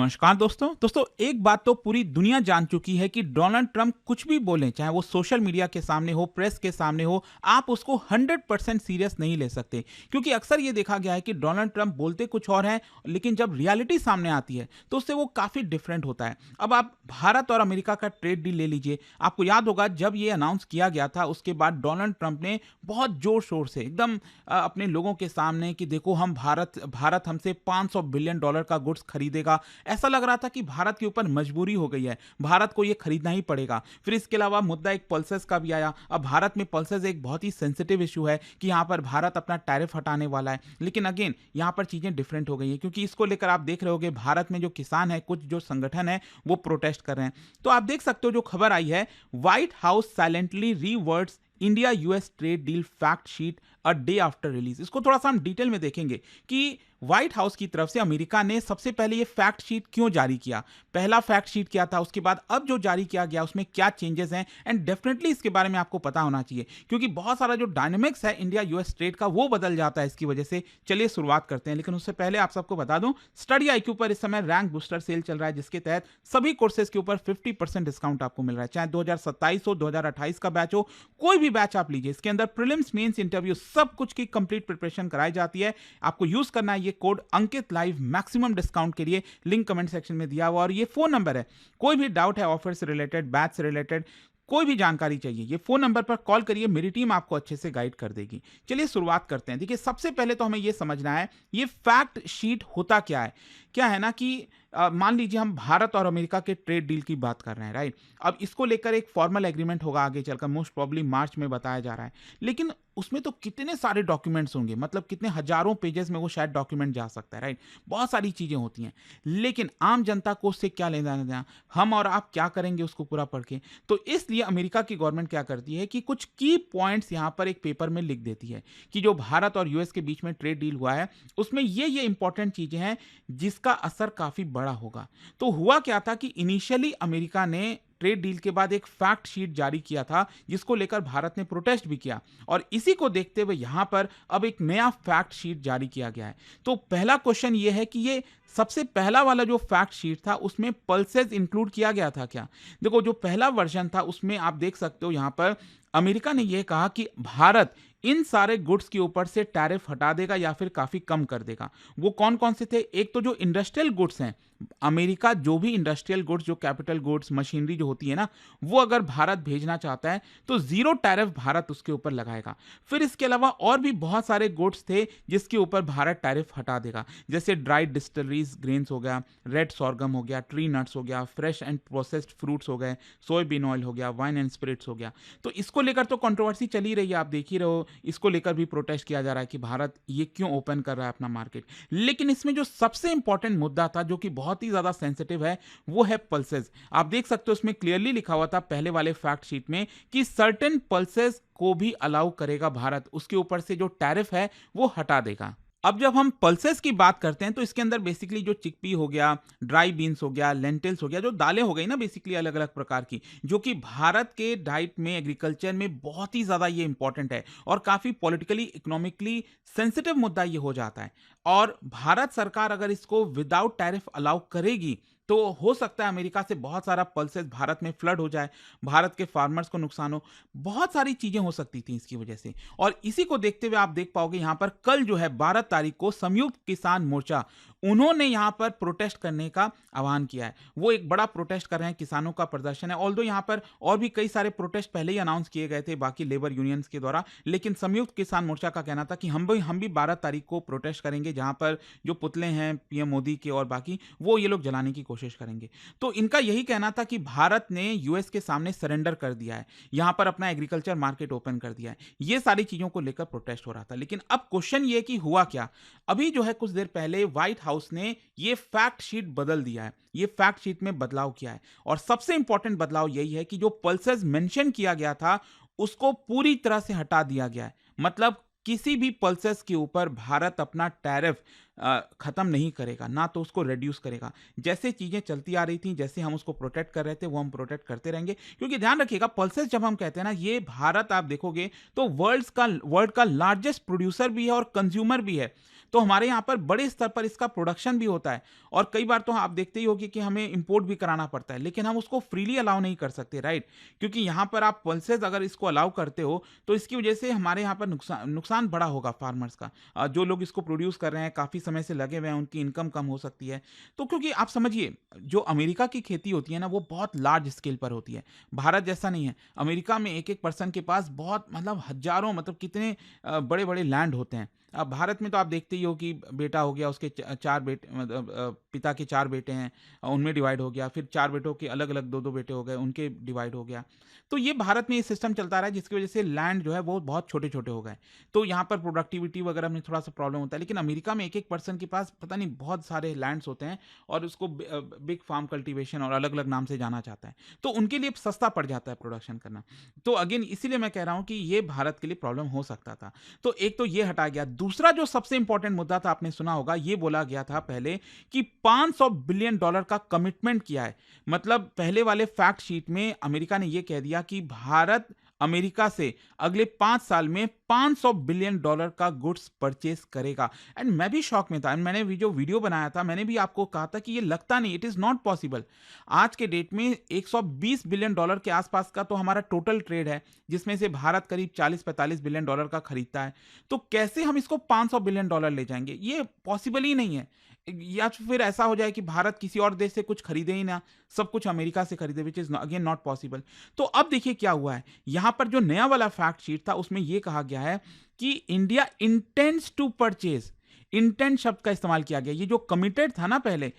नमस्कार दोस्तों एक बात तो पूरी दुनिया जान चुकी है कि डोनाल्ड ट्रंप कुछ भी बोलें, चाहे वो सोशल मीडिया के सामने हो, प्रेस के सामने हो, आप उसको 100% सीरियस नहीं ले सकते। क्योंकि अक्सर ये देखा गया है कि डोनाल्ड ट्रंप बोलते कुछ और हैं, लेकिन जब रियलिटी सामने आती है तो उससे वो काफ़ी डिफरेंट होता है। अब आप भारत और अमेरिका का ट्रेड डील ले लीजिए। आपको याद होगा जब ये अनाउंस किया गया था, उसके बाद डोनाल्ड ट्रंप ने बहुत जोर शोर से एकदम अपने लोगों के सामने कि देखो हम भारत भारत हमसे $500 बिलियन का गुड्स खरीदेगा। ऐसा लग रहा था कि भारत के ऊपर मजबूरी हो गई है, भारत को ये खरीदना ही पड़ेगा। फिर इसके अलावा मुद्दा एक पल्सेस का भी आया। अब भारत में पल्सेस एक बहुत ही सेंसिटिव इशू है कि यहाँ पर भारत अपना टैरिफ हटाने वाला है। लेकिन अगेन यहाँ पर चीजें डिफरेंट हो गई हैं, क्योंकि इसको लेकर आप देख रहे होगे भारत में जो किसान है, कुछ जो संगठन है वो प्रोटेस्ट कर रहे हैं। तो आप देख सकते हो जो खबर आई है, White House silently rewords India US trade deal fact sheet a day after release. इसको थोड़ा सा हम डिटेल में देखेंगे कि व्हाइट हाउस की तरफ से अमेरिका ने सबसे पहले ये फैक्ट शीट क्यों जारी किया, पहला फैक्ट शीट क्या था, उसके बाद अब जो जारी किया गया उसमें क्या चेंजेस हैं। एंड डेफिनेटली इसके बारे में आपको पता होना चाहिए, क्योंकि बहुत सारा जो डायनेमिक्स है इंडिया यूएस ट्रेड का वो बदल जाता है इसकी वजह से। चलिए शुरुआत करते हैं, लेकिन उससे पहले आप सबको बता दूं, स्टडी आईक्यू पर इस समय रैंक बूस्टर सेल चल रहा है, जिसके तहत सभी कोर्सेज के ऊपर 50% डिस्काउंट आपको मिल रहा है। चाहे 2027 हो, 2028 का बैच हो, कोई भी बैच आप लीजिए, इसके अंदर प्रीलिम्स, मेंस, इंटरव्यू सब कुछ की कंप्लीट प्रिपरेशन कराई जाती है। आपको यूज करना है ये कोड अंकित लाइव मैक्सिमम डिस्काउंट के लिए, लिंक कमेंट सेक्शन में दिया हुआ, और ये फोन नंबर है। कोई भी डाउट है ऑफर से रिलेटेड, बैच से रिलेटेड, कोई भी जानकारी चाहिए, ये फोन नंबर पर कॉल करिए, मेरी टीम आपको अच्छे से गाइड कर देगी। चलिए शुरुआत करते हैं। देखिए सबसे पहले तो हमें ये समझना है ये फैक्ट शीट होता क्या है। क्या है ना कि मान लीजिए हम भारत और अमेरिका के ट्रेड डील की बात कर रहे हैं, राइट। अब इसको लेकर एक फॉर्मल एग्रीमेंट होगा आगे चलकर, मोस्ट प्रॉब्ली मार्च में बताया जा रहा है। लेकिन उसमें तो कितने सारे डॉक्यूमेंट्स होंगे, मतलब कितने हजारों पेजेस में वो शायद डॉक्यूमेंट जा सकता है, राइट। बहुत सारी चीजें होती हैं, लेकिन आम जनता को उससे क्या लेना देना, हम और आप क्या करेंगे उसको पूरा पढ़ के। तो इसलिए अमेरिका की गवर्नमेंट क्या करती है कि कुछ की पॉइंट्स यहां पर एक पेपर में लिख देती है कि जो भारत और यूएस के बीच में ट्रेड डील हुआ है उसमें ये इंपॉर्टेंट चीजें हैं जिसका असर काफी बड़ा होगा। तो हुआ क्या था कि इनिशियली अमेरिका ने ट्रेड डील के बाद एक फैक्ट शीट जारी किया था, जिसको लेकर भारत ने प्रोटेस्ट भी किया, और इसी को देखते हुए यहां पर अब एक नया फैक्ट शीट जारी किया गया है। तो पहला क्वेश्चन यह है कि ये सबसे पहला वाला जो फैक्ट शीट था उसमें पल्सेस इंक्लूड किया गया था क्या। देखो जो पहला वर्जन था उसमें आप देख सकते हो यहां पर अमेरिका ने यह कहा कि भारत इन सारे गुड्स के ऊपर से टैरिफ हटा देगा या फिर काफी कम कर देगा। वो कौन कौन से थे, एक तो जो इंडस्ट्रियल गुड्स हैं, अमेरिका जो भी इंडस्ट्रियल गुड्स, जो कैपिटल गुड्स, मशीनरी जो होती है ना, वो अगर भारत भेजना चाहता है तो जीरो टैरिफ भारत उसके ऊपर लगाएगा। फिर इसके अलावा और भी बहुत सारे गुड्स थे जिसके ऊपर भारत टैरिफ हटा देगा, जैसे ड्राइड डिस्टिलरीज ग्रेन्स हो गया, रेड सॉर्गम हो गया, ट्री नट्स हो गया, फ्रेश एंड प्रोसेस्ड फ्रूट्स हो गए, सोयाबीन ऑयल हो गया, वाइन एंड स्पिरिट्स हो गया। तो इसको लेकर तो कंट्रोवर्सी चली रही है, आप देख ही रहे हो, इसको लेकर भी प्रोटेस्ट किया जा रहा है कि भारत ये क्यों ओपन कर रहा है अपना मार्केट। लेकिन इसमें जो सबसे इंपॉर्टेंट मुद्दा था, जो कि बहुत ही ज्यादा सेंसिटिव है, वो है पल्सेस। आप देख सकते हो उसमें क्लियरली लिखा हुआ था पहले वाले फैक्ट शीट में कि सर्टेन पल्सेस को भी अलाउ करेगा भारत, उसके ऊपर से जो टैरिफ है वो हटा देगा। अब जब हम पल्सेस की बात करते हैं तो इसके अंदर बेसिकली जो चिकपी हो गया, ड्राई बीन्स हो गया, लेंटिल्स हो गया, जो दालें हो गई ना बेसिकली अलग अलग प्रकार की, जो कि भारत के डाइट में, एग्रीकल्चर में बहुत ही ज्यादा ये इंपॉर्टेंट है और काफी पॉलिटिकली, इकोनॉमिकली सेंसिटिव मुद्दा ये हो जाता है। और भारत सरकार अगर इसको विदाउट टैरिफ अलाउ करेगी तो हो सकता है अमेरिका से बहुत सारा पल्सेस भारत में फ्लड हो जाए, भारत के फार्मर्स को नुकसान हो, बहुत सारी चीजें हो सकती थी इसकी वजह से। और इसी को देखते हुए आप देख पाओगे यहां पर कल जो है 12 तारीख को संयुक्त किसान मोर्चा, उन्होंने यहां पर प्रोटेस्ट करने का आह्वान किया है। वो एक बड़ा प्रोटेस्ट कर रहे हैं, किसानों का प्रदर्शन है। ऑल्दो यहां पर और भी कई सारे प्रोटेस्ट पहले ही अनाउंस किए गए थे बाकी लेबर यूनियंस के द्वारा, लेकिन संयुक्त किसान मोर्चा का कहना था कि हम भी 12 तारीख को प्रोटेस्ट करेंगे, जहां पर जो पुतले हैं पीएम मोदी के और बाकी, वो ये लोग जलाने की कोशिश करेंगे। तो इनका यही कहना था कि भारत ने यूएस के सामने सरेंडर कर दिया है, यहां पर अपना एग्रीकल्चर मार्केट ओपन कर दिया है। ये सारी चीजों को लेकर प्रोटेस्ट हो रहा था। लेकिन अब क्वेश्चन ये कि हुआ क्या। अभी जो है कुछ देर पहले व्हाइट हाउस ने ये फैक्ट शीट बदल दिया है, ये फैक्ट शीट में बदलाव किया है, और सबसे इंपॉर्टेंट बदलाव यही है कि जो पल्सेस मेंशन किया गया था उसको पूरी तरह से हटा दिया गया है। मतलब किसी भी पल्सेस के ऊपर भारत अपना टैरिफ खत्म नहीं करेगा, ना तो उसको रिड्यूस करेगा। जैसे चीजें चलती आ रही थी, जैसे हम उसको प्रोटेक्ट कर रहे थे, वो हम प्रोटेक्ट करते रहेंगे। क्योंकि ध्यान रखिएगा, पल्सेस जब हम कहते हैं ना, ये भारत आप देखोगे तो वर्ल्ड का लार्जेस्ट प्रोड्यूसर भी है और कंज्यूमर भी है। तो हमारे यहाँ पर बड़े स्तर पर इसका प्रोडक्शन भी होता है और कई बार तो आप देखते ही होगी कि हमें इंपोर्ट भी कराना पड़ता है, लेकिन हम उसको फ्रीली अलाउ नहीं कर सकते, राइट? क्योंकि यहाँ पर आप पल्सेस अगर इसको अलाउ करते हो तो इसकी वजह से हमारे यहाँ पर नुकसान बड़ा होगा फार्मर्स का। जो लोग इसको प्रोड्यूस कर रहे हैं, काफ़ी समय से लगे हुए हैं, उनकी इनकम कम हो सकती है। तो क्योंकि आप समझिए, जो अमेरिका की खेती होती है ना, वो बहुत लार्ज स्केल पर होती है, भारत जैसा नहीं है। अमेरिका में एक एक पर्सन के पास बहुत मतलब हजारों, मतलब कितने बड़े बड़े लैंड होते हैं। अब भारत में तो आप देखते ही हो कि बेटा हो गया, उसके चार बेटे, मतलब पिता के 4 बेटे हैं, उनमें डिवाइड हो गया, फिर 4 बेटों के अलग अलग 2-2 बेटे हो गए, उनके डिवाइड हो गया। तो ये भारत में ये सिस्टम चलता रहा है, जिसकी वजह से लैंड जो है वो बहुत छोटे छोटे हो गए। तो यहाँ पर प्रोडक्टिविटी वगैरह में थोड़ा सा प्रॉब्लम होता है। लेकिन अमेरिका में एक एक पर्सन के पास पता नहीं बहुत सारे लैंड्स होते हैं और उसको बिग फार्म कल्टीवेशन और अलग अलग नाम से जाना जाता है, तो उनके लिए सस्ता पड़ जाता है प्रोडक्शन करना। तो अगेन इसीलिए मैं कह रहा हूँ कि ये भारत के लिए प्रॉब्लम हो सकता था। तो एक तो ये हटा गया। दूसरा जो सबसे इंपॉर्टेंट मुद्दा था, आपने सुना होगा, ये बोला गया था पहले कि $500 बिलियन का कमिटमेंट किया है। मतलब पहले वाले फैक्ट शीट में अमेरिका ने यह कह दिया कि भारत अमेरिका से अगले 5 साल में $500 बिलियन का गुड्स परचेस करेगा। एंड मैं भी शॉक में था, एंड मैंने भी जो वीडियो बनाया था, मैंने भी आपको कहा था कि ये लगता नहीं, इट इज नॉट पॉसिबल। आज के डेट में $120 बिलियन के आसपास का तो हमारा टोटल ट्रेड है, जिसमें से भारत करीब $40-45 बिलियन का खरीदता है। तो कैसे हम इसको $500 बिलियन ले जाएंगे? ये पॉसिबल ही नहीं है। या फिर ऐसा हो जाए कि भारत किसी और देश से कुछ खरीदे ही ना, सब कुछ अमेरिका से खरीदे, which is again not possible. तो अब देखिए क्या हुआ है, यहां पर जो नया वाला फैक्ट शीट था उसमें यह कहा गया है कि India intends to purchase. Intent शब्द का इस्तेमाल किया गया। ये जो कमिटेड था ना पहले,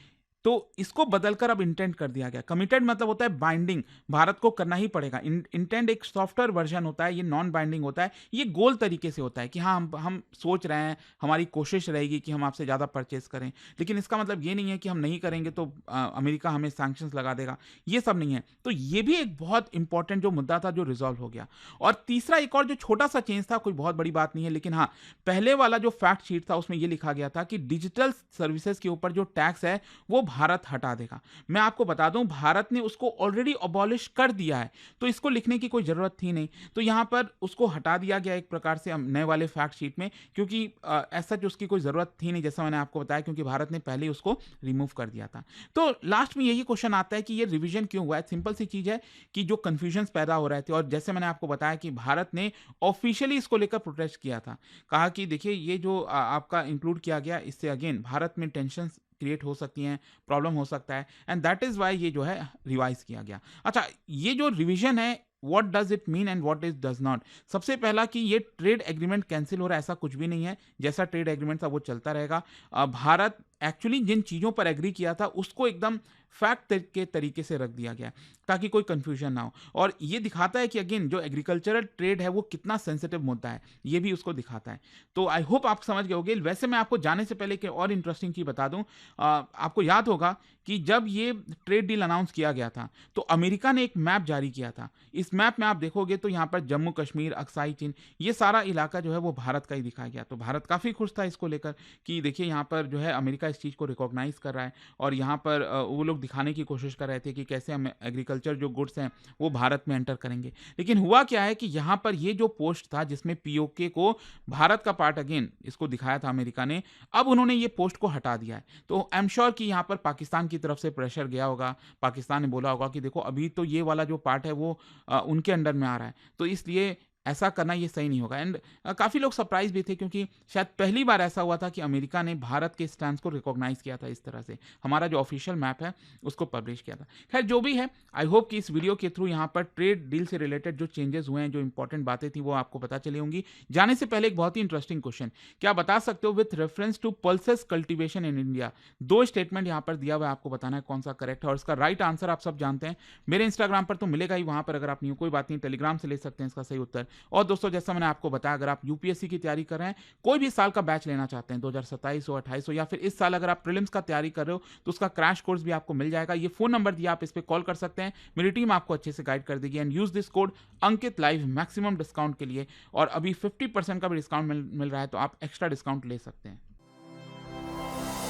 तो इसको बदलकर अब इंटेंट कर दिया गया। कमिटेड मतलब होता है बाइंडिंग, भारत को करना ही पड़ेगा। इंटेंट एक सॉफ्टवेयर वर्जन होता है, ये नॉन बाइंडिंग होता है। ये गोल तरीके से होता है कि हाँ हम सोच रहे हैं, हमारी कोशिश रहेगी कि हम आपसे ज़्यादा परचेस करें, लेकिन इसका मतलब ये नहीं है कि हम नहीं करेंगे तो अमेरिका हमें सैंक्शंस लगा देगा, ये सब नहीं है। तो ये भी एक बहुत इंपॉर्टेंट जो मुद्दा था जो रिजॉल्व हो गया। और तीसरा एक और जो छोटा सा चेंज था, कोई बहुत बड़ी बात नहीं है, लेकिन हाँ, पहले वाला जो फैक्ट शीट था उसमें यह लिखा गया था कि डिजिटल सर्विसेज के ऊपर जो टैक्स है वो भारत हटा देगा। मैं आपको बता दूं, भारत ने उसको ऑलरेडी अबॉलिश कर दिया है, तो इसको लिखने की कोई जरूरत थी नहीं। तो यहां पर उसको हटा दिया गया एक प्रकार से नए वाले फैक्ट शीट में, क्योंकि ऐसा जो उसकी कोई जरूरत थी नहीं, जैसा मैंने आपको बताया, क्योंकि भारत ने पहले उसको रिमूव कर दिया था। तो लास्ट में यही क्वेश्चन आता है कि ये रिवीजन क्यों हुआ है? सिंपल सी चीज है कि जो कंफ्यूजन पैदा हो रहे थे, और जैसे मैंने आपको बताया कि भारत ने ऑफिशियली इसको लेकर प्रोटेस्ट किया था, कहा कि देखिए ये जो आपका इंक्लूड किया गया, इससे अगेन भारत में टेंशन क्रिएट हो सकती हैं, प्रॉब्लम हो सकता है, एंड दैट इज वाई ये जो है रिवाइज किया गया। अच्छा, ये जो रिवीजन है, what does it mean and what is does not? सबसे पहला कि ये ट्रेड एग्रीमेंट कैंसिल हो रहा है, ऐसा कुछ भी नहीं है। जैसा ट्रेड एग्रीमेंट था वो चलता रहेगा। भारत एक्चुअली जिन चीजों पर एग्री किया था उसको एकदम फैक्ट के तरीके से रख दिया गया ताकि कोई कंफ्यूजन ना हो। और ये दिखाता है कि अगेन जो एग्रीकल्चरल ट्रेड है वो कितना सेंसिटिव मुद्दा है, ये भी उसको दिखाता है। तो आई होप आप समझ गए होंगे। वैसे मैं आपको जाने से पहले कि और इंटरेस्टिंग चीज बता दूं, आपको याद होगा कि जब ये ट्रेड डील अनाउंस किया गया था तो अमेरिका ने एक मैप जारी किया था। इस मैप में आप देखोगे तो यहाँ पर जम्मू कश्मीर, अक्साई चीन, ये सारा इलाका जो है वो भारत का ही दिखाया गया। तो भारत काफी खुश था इसको लेकर कि देखिए यहाँ पर जो है अमेरिका इस चीज को रिकॉग्नाइज कर रहा है, और यहाँ पर वो लोग दिखाने की कोशिश कर रहे थे कि कैसे हम एग्रीकल्चर जो गुड्स हैं वो भारत में एंटर करेंगे। लेकिन हुआ क्या है कि यहाँ पर ये जो पोस्ट था जिसमें पीओके को भारत का पार्ट अगेन इसको दिखाया था अमेरिका ने, अब उन्होंने ये पोस्ट को हटा दिया है। तो आई एम श्योर कि यहाँ पर पाकिस्तान की तरफ से प्रेशर गया होगा, पाकिस्तान ने बोला होगा कि देखो अभी तो ये वाला जो पार्ट है वो उनके अंडर में आ रहा है, तो इसलिए ऐसा करना ये सही नहीं होगा। एंड काफ़ी लोग सरप्राइज भी थे क्योंकि शायद पहली बार ऐसा हुआ था कि अमेरिका ने भारत के स्टैंड को रिकॉग्नाइज किया था इस तरह से, हमारा जो ऑफिशियल मैप है उसको पब्लिश किया था। खैर जो भी है, आई होप कि इस वीडियो के थ्रू यहाँ पर ट्रेड डील से रिलेटेड जो चेंजेस हुए हैं, जो इंपॉर्टेंट बातें थी वो आपको पता चली होंगी। जाने से पहले एक बहुत ही इंटरेस्टिंग क्वेश्चन, क्या बता सकते हो with reference to pulses cultivation in India? 2 statement यहाँ पर दिया हुआ है, आपको बताना है कौन सा करेक्ट है, और इसका राइट आंसर आप सब जानते हैं। मेरे इंस्टाग्राम पर तो मिलेगा ही, वहां पर अगर आप नहीं हो कोई बात नहीं, टेलीग्राम से ले सकते हैं इसका सही उत्तर। और दोस्तों जैसा मैंने आपको बताया, अगर आप यूपीएससी की तैयारी कर रहे हैं, कोई भी साल का बैच लेना चाहते हैं, 2027 हो, 28 हो, या फिर इस साल अगर आप प्रीलिम्स का तैयारी कर रहे हो तो उसका क्रैश कोर्स भी आपको मिल जाएगा। ये फोन नंबर दिया, आप इस पे कॉल कर सकते हैं, मेरी टीम आपको अच्छे से गाइड कर देगी। And use this code Ankit live maximum discount के लिए, और अभी 50% का भी डिस्काउंट मिल रहा है, तो आप एक्स्ट्रा डिस्काउंट ले सकते हैं।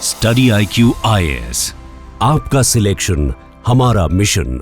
स्टडी IQ IAS, आपका सिलेक्शन हमारा मिशन।